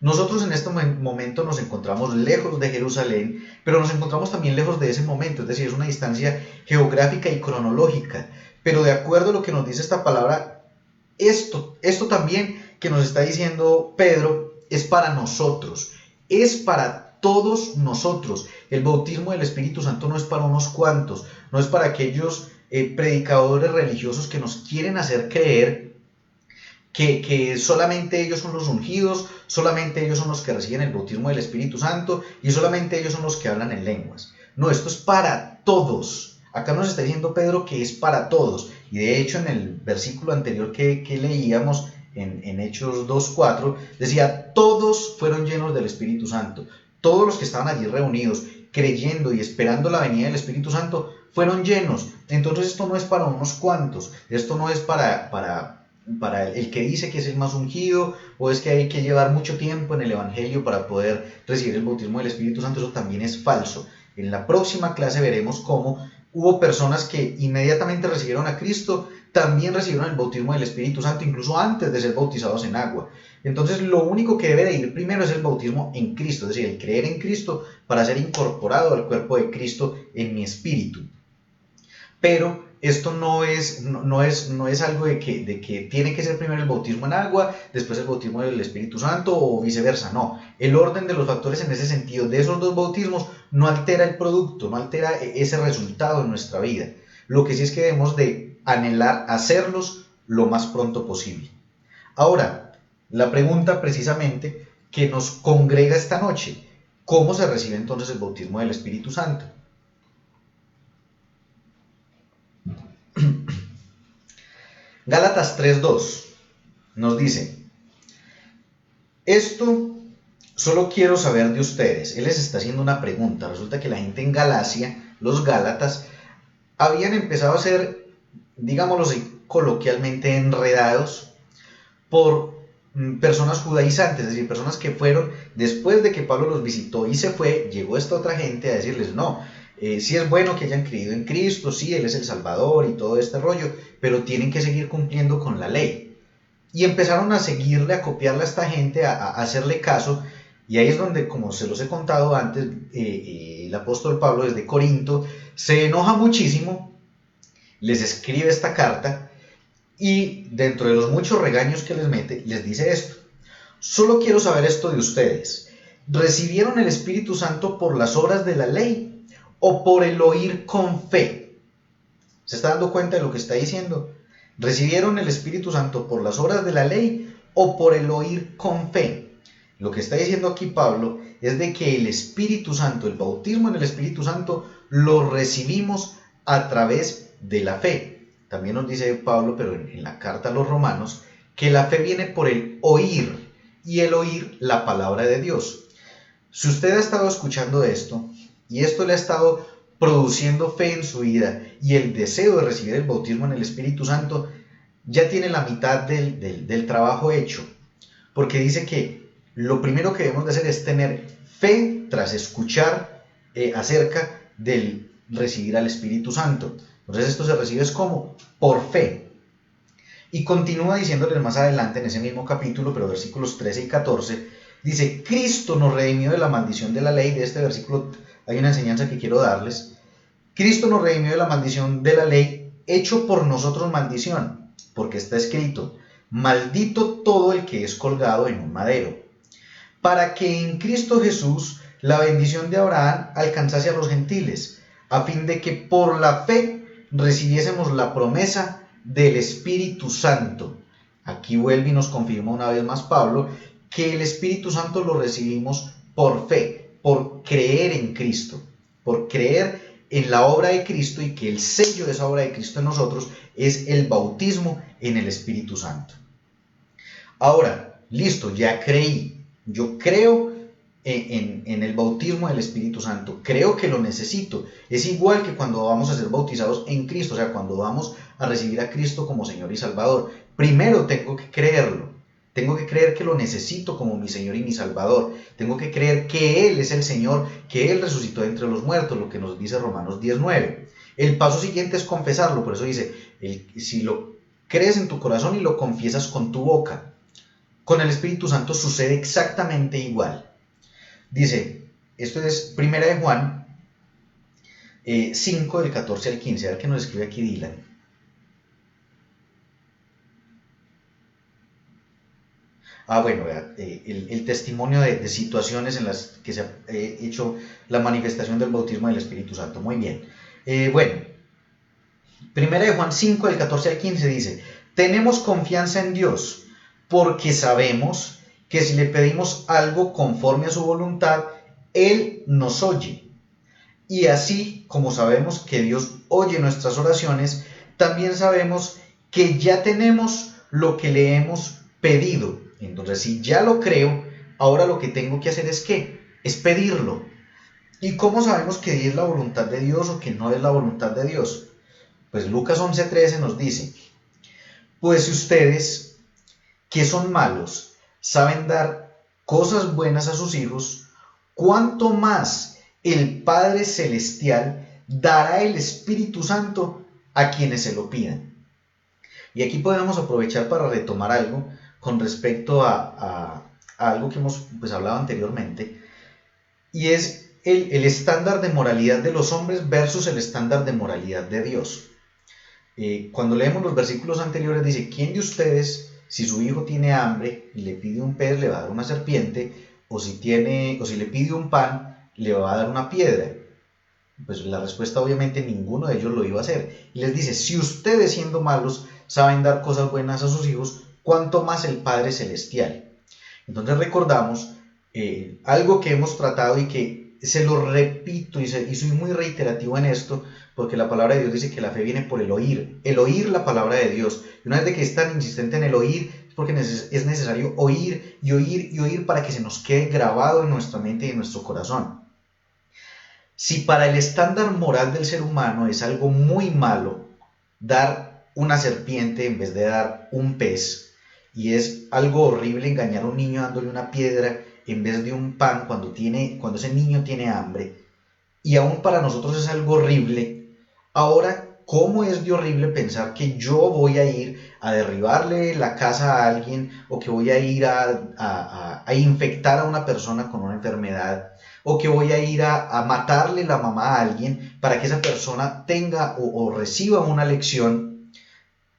Nosotros en este momento nos encontramos lejos de Jerusalén, pero nos encontramos también lejos de ese momento, es decir, es una distancia geográfica y cronológica. Pero de acuerdo a lo que nos dice esta palabra, esto también que nos está diciendo Pedro es para nosotros, es para todos nosotros. El bautismo del Espíritu Santo no es para unos cuantos, no es para aquellos predicadores religiosos que nos quieren hacer creer que solamente ellos son los ungidos, solamente ellos son los que reciben el bautismo del Espíritu Santo y solamente ellos son los que hablan en lenguas. No, esto es para todos. Acá nos está diciendo Pedro que es para todos. Y de hecho en el versículo anterior que leíamos, en Hechos 2:4, decía, todos fueron llenos del Espíritu Santo. Todos los que estaban allí reunidos, creyendo y esperando la venida del Espíritu Santo, fueron llenos. Entonces esto no es para unos cuantos, esto no es para el que dice que es el más ungido, o es que hay que llevar mucho tiempo en el Evangelio para poder recibir el bautismo del Espíritu Santo. Eso también es falso. En la próxima clase veremos cómo hubo personas que inmediatamente recibieron a Cristo, también recibieron el bautismo del Espíritu Santo, incluso antes de ser bautizados en agua. Entonces lo único que debe de ir primero es el bautismo en Cristo, es decir, el creer en Cristo para ser incorporado al cuerpo de Cristo en mi espíritu. Pero esto no es algo de que tiene que ser primero el bautismo en agua, después el bautismo del Espíritu Santo o viceversa. No, el orden de los factores en ese sentido de esos dos bautismos no altera el producto, no altera ese resultado en nuestra vida. Lo que sí es que debemos de anhelar hacerlos lo más pronto posible. Ahora, la pregunta precisamente que nos congrega esta noche, ¿cómo se recibe entonces el bautismo del Espíritu Santo? Gálatas 3:2 nos dice, esto solo quiero saber de ustedes. Él les está haciendo una pregunta. Resulta que la gente en Galacia, los gálatas, habían empezado a ser, digámoslo así, coloquialmente enredados por personas judaizantes, es decir, personas que fueron, después de que Pablo los visitó y se fue, llegó esta otra gente a decirles, no, sí es bueno que hayan creído en Cristo, sí, Él es el Salvador y todo este rollo, pero tienen que seguir cumpliendo con la ley. Y empezaron a seguirle, a copiarle a esta gente, a hacerle caso, y ahí es donde, como se los he contado antes, el apóstol Pablo desde Corinto se enoja muchísimo, les escribe esta carta, y dentro de los muchos regaños que les mete, les dice esto, solo quiero saber esto de ustedes, ¿recibieron el Espíritu Santo por las obras de la ley o por el oír con fe? ¿Se está dando cuenta de lo que está diciendo? ¿Recibieron el Espíritu Santo por las obras de la ley o por el oír con fe? Lo que está diciendo aquí Pablo es de que el Espíritu Santo, el bautismo en el Espíritu Santo, lo recibimos a través de la fe. También nos dice Pablo, pero en la carta a los Romanos, que la fe viene por el oír, y el oír la palabra de Dios. Si usted ha estado escuchando esto, y esto le ha estado produciendo fe en su vida, y el deseo de recibir el bautismo en el Espíritu Santo, ya tiene la mitad del trabajo hecho. Porque dice que lo primero que debemos de hacer es tener fe tras escuchar acerca del recibir al Espíritu Santo. Entonces esto se recibe es como por fe. Y continúa diciéndoles más adelante en ese mismo capítulo, pero versículos 13 y 14, dice, Cristo nos redimió de la maldición de la ley. De este versículo hay una enseñanza que quiero darles. Cristo nos redimió de la maldición de la ley, hecho por nosotros maldición, porque está escrito, maldito todo el que es colgado en un madero, para que en Cristo Jesús la bendición de Abraham alcanzase a los gentiles, a fin de que por la fe recibiésemos la promesa del Espíritu Santo. Aquí vuelve y nos confirma una vez más Pablo que el Espíritu Santo lo recibimos por fe, por creer en Cristo, por creer en la obra de Cristo, y que el sello de esa obra de Cristo en nosotros es el bautismo en el Espíritu Santo. Ahora, listo, ya creí, yo creo en el bautismo del Espíritu Santo, creo que lo necesito. Es igual que cuando vamos a ser bautizados en Cristo, o sea, cuando vamos a recibir a Cristo como Señor y Salvador. Primero tengo que creerlo, tengo que creer que lo necesito como mi Señor y mi Salvador, tengo que creer que Él es el Señor, que Él resucitó de entre los muertos, lo que nos dice Romanos 10:9. El paso siguiente es confesarlo, por eso dice, si lo crees en tu corazón y lo confiesas con tu boca. Con el Espíritu Santo sucede exactamente igual. Dice, esto es 1 de Juan 5, del 14 al 15, a ver qué nos escribe aquí Dylan. Bueno, el testimonio de situaciones en las que se ha hecho la manifestación del bautismo del Espíritu Santo. Muy bien. Bueno, 1 de Juan 5, del 14 al 15 dice, tenemos confianza en Dios, porque sabemos que si le pedimos algo conforme a su voluntad, Él nos oye. Y así como sabemos que Dios oye nuestras oraciones, también sabemos que ya tenemos lo que le hemos pedido. Entonces, si ya lo creo, ahora lo que tengo que hacer es ¿qué? Es pedirlo. ¿Y cómo sabemos que es la voluntad de Dios o que no es la voluntad de Dios? Pues Lucas 11:13 nos dice, pues si ustedes, que son malos, saben dar cosas buenas a sus hijos, ¿cuánto más el Padre Celestial dará el Espíritu Santo a quienes se lo pidan? Y aquí podemos aprovechar para retomar algo con respecto a algo que hemos hablado anteriormente, y es el estándar de moralidad de los hombres versus el estándar de moralidad de Dios. Cuando leemos los versículos anteriores dice, ¿quién de ustedes, si su hijo tiene hambre y le pide un pez, le va a dar una serpiente? O si le pide un pan, le va a dar una piedra. Pues la respuesta obviamente ninguno de ellos lo iba a hacer. Y les dice, si ustedes siendo malos saben dar cosas buenas a sus hijos, ¿cuánto más el Padre Celestial? Entonces recordamos algo que hemos tratado y que se lo repito y soy muy reiterativo en esto, porque la palabra de Dios dice que la fe viene por el oír la palabra de Dios. Y una vez de que es tan insistente en el oír, es porque es necesario oír y oír y oír para que se nos quede grabado en nuestra mente y en nuestro corazón. Si para el estándar moral del ser humano es algo muy malo dar una serpiente en vez de dar un pez, y es algo horrible engañar a un niño dándole una piedra en vez de un pan cuando ese niño tiene hambre, y aún para nosotros es algo horrible, ahora, ¿cómo es de horrible pensar que yo voy a ir a derribarle la casa a alguien o que voy a ir a infectar a una persona con una enfermedad o que voy a ir a matarle la mamá a alguien para que esa persona tenga o reciba una lección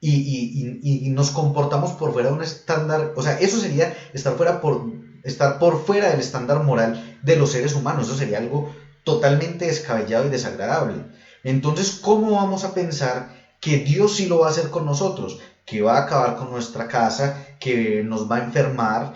y nos comportamos por fuera de un estándar? O sea, eso sería estar por fuera del estándar moral de los seres humanos. Eso sería algo totalmente descabellado y desagradable. Entonces, ¿cómo vamos a pensar que Dios sí lo va a hacer con nosotros? Que va a acabar con nuestra casa, que nos va a enfermar,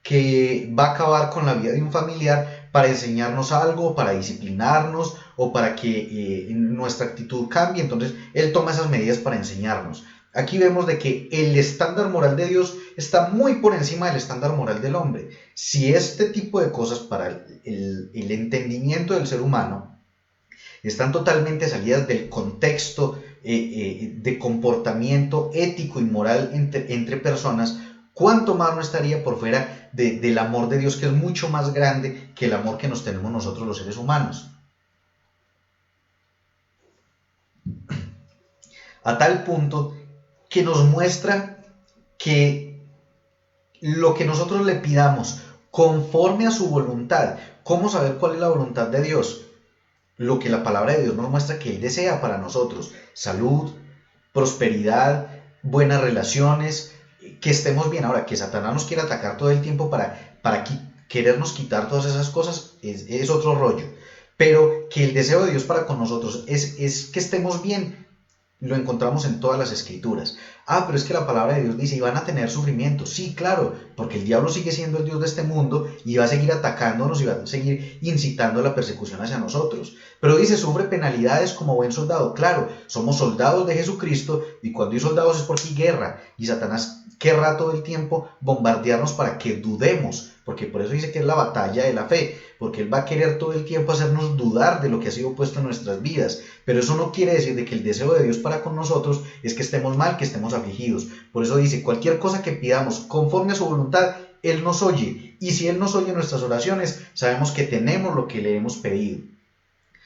que va a acabar con la vida de un familiar para enseñarnos algo, para disciplinarnos o para que nuestra actitud cambie. Entonces, Él toma esas medidas para enseñarnos. Aquí vemos de que el estándar moral de Dios está muy por encima del estándar moral del hombre. Si este tipo de cosas para el entendimiento del ser humano están totalmente salidas del contexto de comportamiento ético y moral entre personas, ¿cuánto más no estaría por fuera del amor de Dios, que es mucho más grande que el amor que nos tenemos nosotros los seres humanos? A tal punto que nos muestra que lo que nosotros le pidamos conforme a su voluntad, ¿cómo saber cuál es la voluntad de Dios? Lo que la palabra de Dios nos muestra que Él desea para nosotros: salud, prosperidad, buenas relaciones, que estemos bien. Ahora, que Satanás nos quiera atacar todo el tiempo para querernos quitar todas esas cosas es otro rollo, pero que el deseo de Dios para con nosotros es que estemos bien, lo encontramos en todas las escrituras. Pero es que la palabra de Dios dice, y van a tener sufrimiento. Sí, claro, porque el diablo sigue siendo el Dios de este mundo y va a seguir atacándonos y va a seguir incitando la persecución hacia nosotros. Pero dice, sufre penalidades como buen soldado. Claro, somos soldados de Jesucristo, y cuando hay soldados es porque hay guerra, y Satanás querrá todo el tiempo bombardearnos para que dudemos, porque por eso dice que es la batalla de la fe, porque Él va a querer todo el tiempo hacernos dudar de lo que ha sido puesto en nuestras vidas. Pero eso no quiere decir de que el deseo de Dios para con nosotros es que estemos mal, que estemos afligidos. Por eso dice, cualquier cosa que pidamos conforme a su voluntad, Él nos oye. Y si Él nos oye nuestras oraciones, sabemos que tenemos lo que le hemos pedido.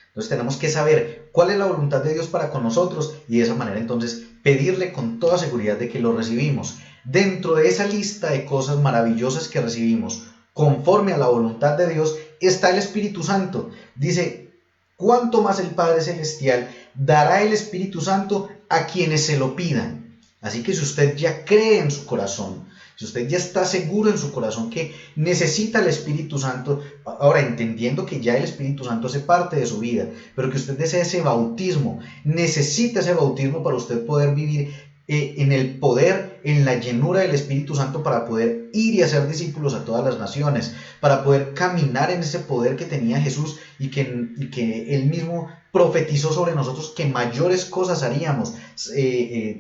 Entonces tenemos que saber cuál es la voluntad de Dios para con nosotros, y de esa manera entonces pedirle con toda seguridad de que lo recibimos. Dentro de esa lista de cosas maravillosas que recibimos conforme a la voluntad de Dios está el Espíritu Santo. Dice, ¿cuánto más el Padre Celestial dará el Espíritu Santo a quienes se lo pidan? Así que si usted ya cree en su corazón, si usted ya está seguro en su corazón que necesita el Espíritu Santo, ahora entendiendo que ya el Espíritu Santo hace parte de su vida, pero que usted desea ese bautismo, necesita ese bautismo para usted poder vivir en el poder, en la llenura del Espíritu Santo para poder ir y hacer discípulos a todas las naciones, para poder caminar en ese poder que tenía Jesús y que Él mismo profetizó sobre nosotros que mayores cosas haríamos,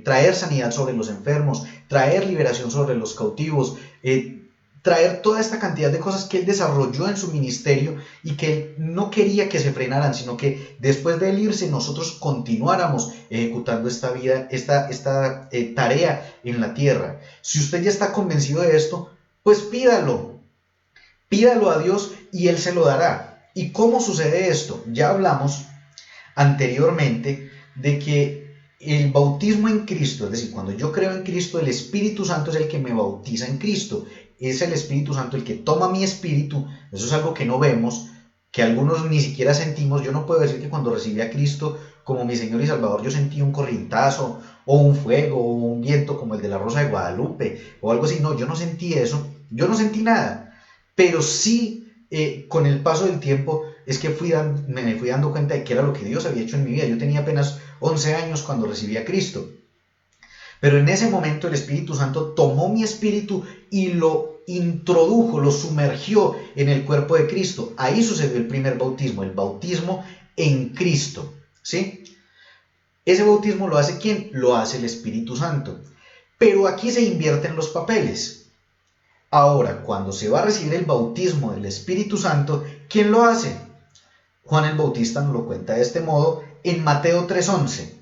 traer sanidad sobre los enfermos, traer liberación sobre los cautivos, traer toda esta cantidad de cosas que Él desarrolló en su ministerio y que Él no quería que se frenaran, sino que después de Él irse nosotros continuáramos ejecutando esta vida, esta tarea en la tierra. Si usted ya está convencido de esto, pues pídalo a Dios y Él se lo dará. ¿Y cómo sucede esto? Ya hablamos anteriormente de que el bautismo en Cristo, es decir, cuando yo creo en Cristo, el Espíritu Santo es el que me bautiza en Cristo. Es el Espíritu Santo el que toma mi espíritu. Eso es algo que no vemos, que algunos ni siquiera sentimos. Yo no puedo decir que cuando recibí a Cristo como mi Señor y Salvador yo sentí un corrientazo o un fuego o un viento como el de la Rosa de Guadalupe o algo así. No, yo no sentí eso, yo no sentí nada, pero sí con el paso del tiempo es que me fui dando cuenta de que era lo que Dios había hecho en mi vida. Yo tenía apenas 11 años cuando recibí a Cristo. Pero en ese momento el Espíritu Santo tomó mi espíritu y lo introdujo, lo sumergió en el cuerpo de Cristo. Ahí sucedió el primer bautismo, el bautismo en Cristo, ¿sí? Ese bautismo lo hace ¿quién? Lo hace el Espíritu Santo. Pero aquí se invierten los papeles. Ahora, cuando se va a recibir el bautismo del Espíritu Santo, ¿quién lo hace? Juan el Bautista nos lo cuenta de este modo en Mateo 3:11.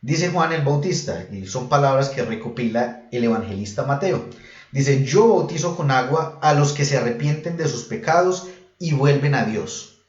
Dice Juan el Bautista, y son palabras que recopila el evangelista Mateo. Dice, yo bautizo con agua a los que se arrepienten de sus pecados y vuelven a Dios.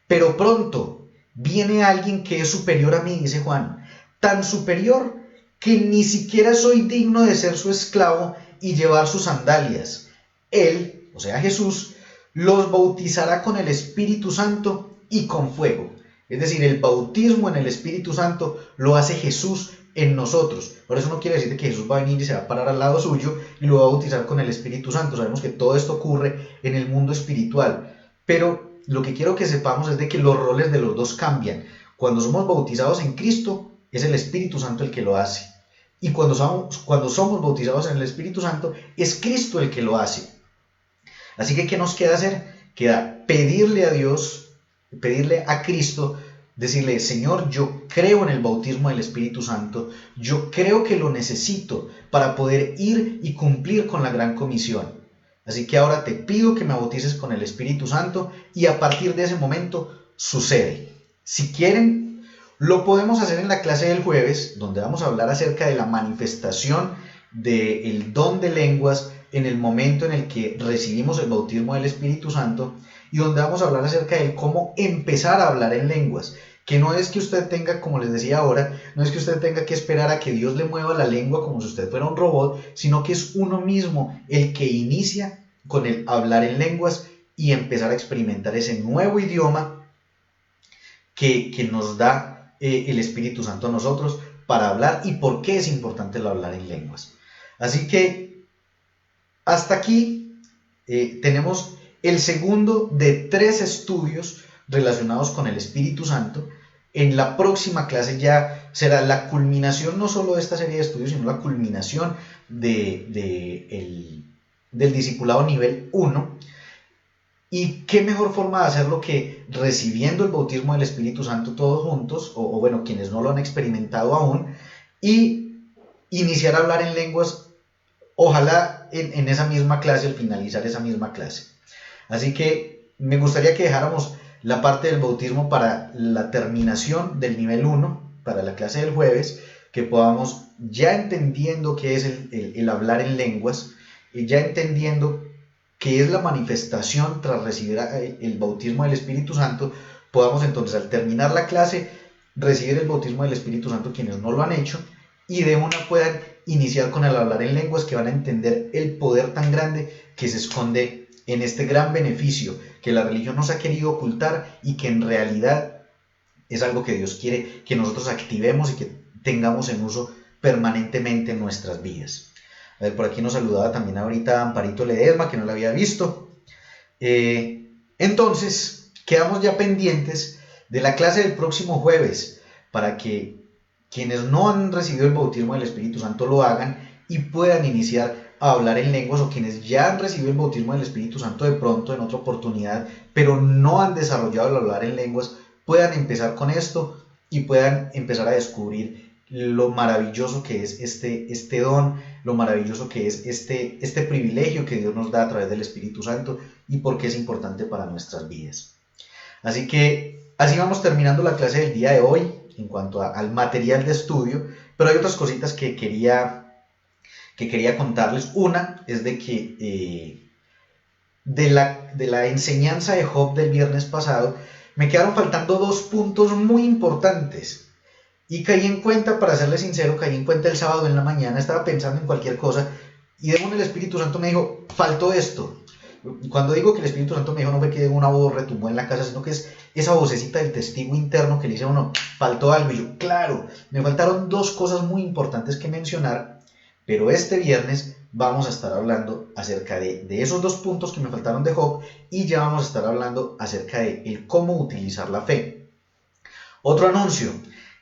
Pero pronto viene alguien que es superior a mí, dice Juan, tan superior que ni siquiera soy digno de ser su esclavo y llevar sus sandalias. Él, o sea Jesús, los bautizará con el Espíritu Santo y con fuego. Es decir, el bautismo en el Espíritu Santo lo hace Jesús en nosotros. Por eso no quiere decir que Jesús va a venir y se va a parar al lado suyo y lo va a bautizar con el Espíritu Santo. Sabemos que todo esto ocurre en el mundo espiritual. Pero lo que quiero que sepamos es de que los roles de los dos cambian. Cuando somos bautizados en Cristo, es el Espíritu Santo el que lo hace. Y cuando somos bautizados en el Espíritu Santo, es Cristo el que lo hace. Así que, ¿qué nos queda hacer? Queda pedirle a Dios, pedirle a Cristo, decirle, Señor, yo creo en el bautismo del Espíritu Santo, yo creo que lo necesito para poder ir y cumplir con la gran comisión. Así que ahora te pido que me bautices con el Espíritu Santo y a partir de ese momento sucede. Si quieren, lo podemos hacer en la clase del jueves, donde vamos a hablar acerca de la manifestación del don de lenguas en el momento en el que recibimos el bautismo del Espíritu Santo, y donde vamos a hablar acerca de cómo empezar a hablar en lenguas, que no es que usted tenga, como les decía ahora, no es que usted tenga que esperar a que Dios le mueva la lengua como si usted fuera un robot, sino que es uno mismo el que inicia con el hablar en lenguas y empezar a experimentar ese nuevo idioma que nos da el Espíritu Santo a nosotros para hablar y por qué es importante el hablar en lenguas. Así que hasta aquí tenemos el segundo de 3 estudios relacionados con el Espíritu Santo. En la próxima clase ya será la culminación no solo de esta serie de estudios, sino la culminación del discipulado nivel 1. Y qué mejor forma de hacerlo que recibiendo el bautismo del Espíritu Santo todos juntos, o bueno, quienes no lo han experimentado aún, y iniciar a hablar en lenguas, ojalá en esa misma clase, al finalizar esa misma clase. Así que me gustaría que dejáramos la parte del bautismo para la terminación del nivel 1, para la clase del jueves, que podamos, ya entendiendo qué es el hablar en lenguas, ya entendiendo qué es la manifestación tras recibir el bautismo del Espíritu Santo, podamos entonces al terminar la clase recibir el bautismo del Espíritu Santo quienes no lo han hecho, y de una puedan iniciar con el hablar en lenguas, que van a entender el poder tan grande que se esconde en este gran beneficio que la religión nos ha querido ocultar y que en realidad es algo que Dios quiere que nosotros activemos y que tengamos en uso permanentemente en nuestras vidas. A ver, por aquí nos saludaba también ahorita Amparito Ledesma, que no la había visto. Entonces, quedamos ya pendientes de la clase del próximo jueves para que quienes no han recibido el bautismo del Espíritu Santo lo hagan y puedan iniciar a hablar en lenguas, o quienes ya han recibido el bautismo del Espíritu Santo de pronto en otra oportunidad, pero no han desarrollado el hablar en lenguas, puedan empezar con esto y puedan empezar a descubrir lo maravilloso que es este don, lo maravilloso que es este privilegio que Dios nos da a través del Espíritu Santo y por qué es importante para nuestras vidas. Así que así vamos terminando la clase del día de hoy en cuanto al material de estudio, pero hay otras cositas que quería contarles. Una es de que de la enseñanza de Job del viernes pasado me quedaron faltando 2 puntos muy importantes y caí en cuenta, para serles sincero, caí en cuenta el sábado en la mañana, estaba pensando en cualquier cosa y de uno el Espíritu Santo me dijo, faltó esto. Cuando digo que el Espíritu Santo me dijo, no fue que una voz retumbó en la casa, sino que es esa vocecita del testigo interno que le dice a uno, faltó algo. Y yo, claro, me faltaron 2 cosas muy importantes que mencionar, pero este viernes vamos a estar hablando acerca de esos 2 puntos que me faltaron de Job, y ya vamos a estar hablando acerca de el cómo utilizar la fe. Otro anuncio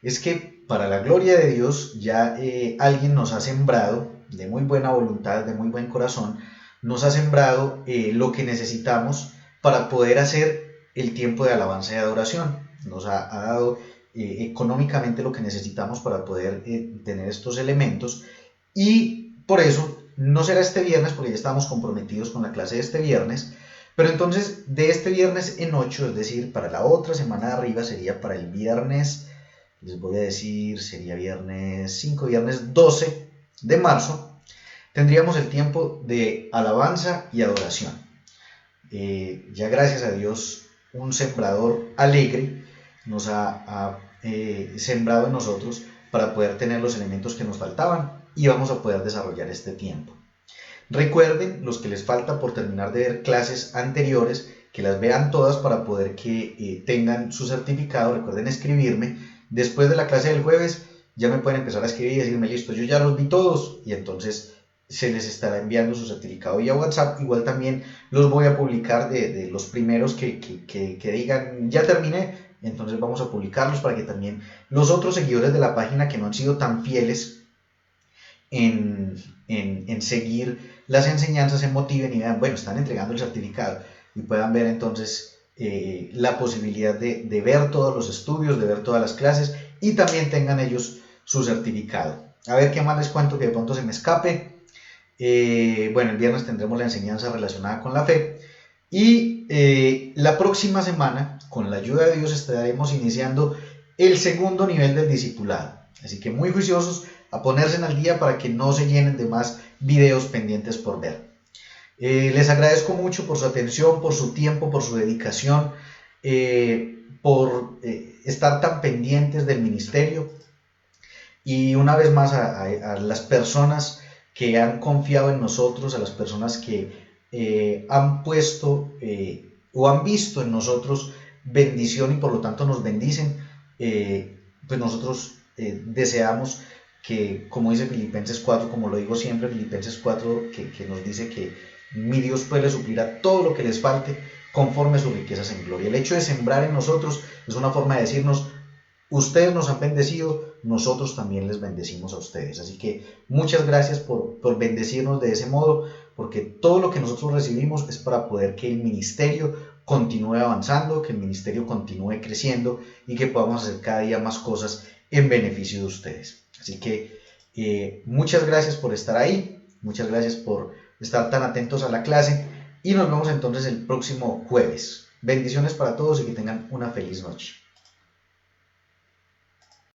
es que, para la gloria de Dios, ya alguien nos ha sembrado, de muy buena voluntad, de muy buen corazón, nos ha sembrado lo que necesitamos para poder hacer el tiempo de alabanza y adoración. Nos ha dado económicamente lo que necesitamos para poder tener estos elementos, y por eso no será este viernes, porque ya estamos comprometidos con la clase de este viernes, pero entonces de este viernes en 8, es decir, para la otra semana de arriba, sería para el viernes, les voy a decir, sería viernes 5, viernes 12 de marzo, tendríamos el tiempo de alabanza y adoración. Ya gracias a Dios, un sembrador alegre nos ha sembrado en nosotros para poder tener los elementos que nos faltaban, y vamos a poder desarrollar este tiempo. Recuerden, los que les falta por terminar de ver clases anteriores, que las vean todas para poder que tengan su certificado. Recuerden escribirme. Después de la clase del jueves ya me pueden empezar a escribir y decirme, listo, yo ya los vi todos, y entonces se les estará enviando su certificado vía WhatsApp. Igual también los voy a publicar de los primeros que digan, ya terminé, entonces vamos a publicarlos para que también los otros seguidores de la página que no han sido tan fieles en seguir las enseñanzas se motiven y vean, bueno, están entregando el certificado, y puedan ver entonces la posibilidad de ver todos los estudios, de ver todas las clases, y también tengan ellos su certificado. A ver qué más les cuento que de pronto se me escape. Bueno, el viernes tendremos la enseñanza relacionada con la fe, y la próxima semana, con la ayuda de Dios, estaremos iniciando el segundo nivel del discipulado. Así que muy juiciosos a ponerse al día para que no se llenen de más videos pendientes por ver. Les agradezco mucho por su atención, por su tiempo, por su dedicación, por estar tan pendientes del ministerio, y una vez más a las personas que han confiado en nosotros, a las personas que han puesto o han visto en nosotros bendición y por lo tanto nos bendicen. Pues nosotros deseamos que, como dice Filipenses 4, como lo digo siempre, Filipenses 4, que nos dice que mi Dios puede suplir a todo lo que les falte conforme a sus riquezas en gloria. El hecho de sembrar en nosotros es una forma de decirnos, ustedes nos han bendecido, nosotros también les bendecimos a ustedes. Así que muchas gracias por bendecirnos de ese modo, porque todo lo que nosotros recibimos es para poder que el ministerio continúe avanzando, que el ministerio continúe creciendo, y que podamos hacer cada día más cosas en beneficio de ustedes. Así que muchas gracias por estar ahí, muchas gracias por estar tan atentos a la clase, y nos vemos entonces el próximo jueves. Bendiciones para todos y que tengan una feliz noche.